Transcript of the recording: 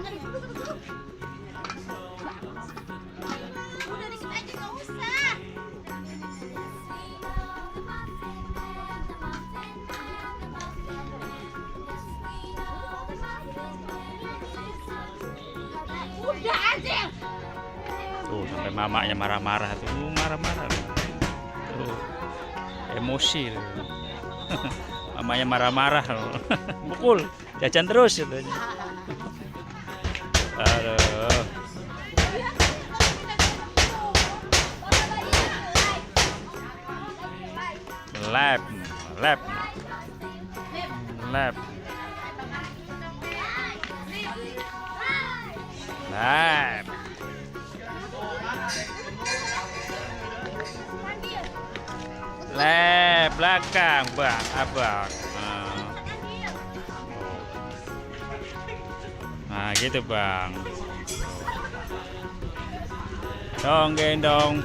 Udah dikit aja nggak usah. Udah aja. Tuh sampai mamanya marah-marah tuh, marah-marah. Tuh emosi tuh. Mamanya marah-marah. Pukul, jajan terus katanya. Aduh. Lab, lab, lab, lab. Lab belakang bang, abang. Nah gitu bang. Dong gendong.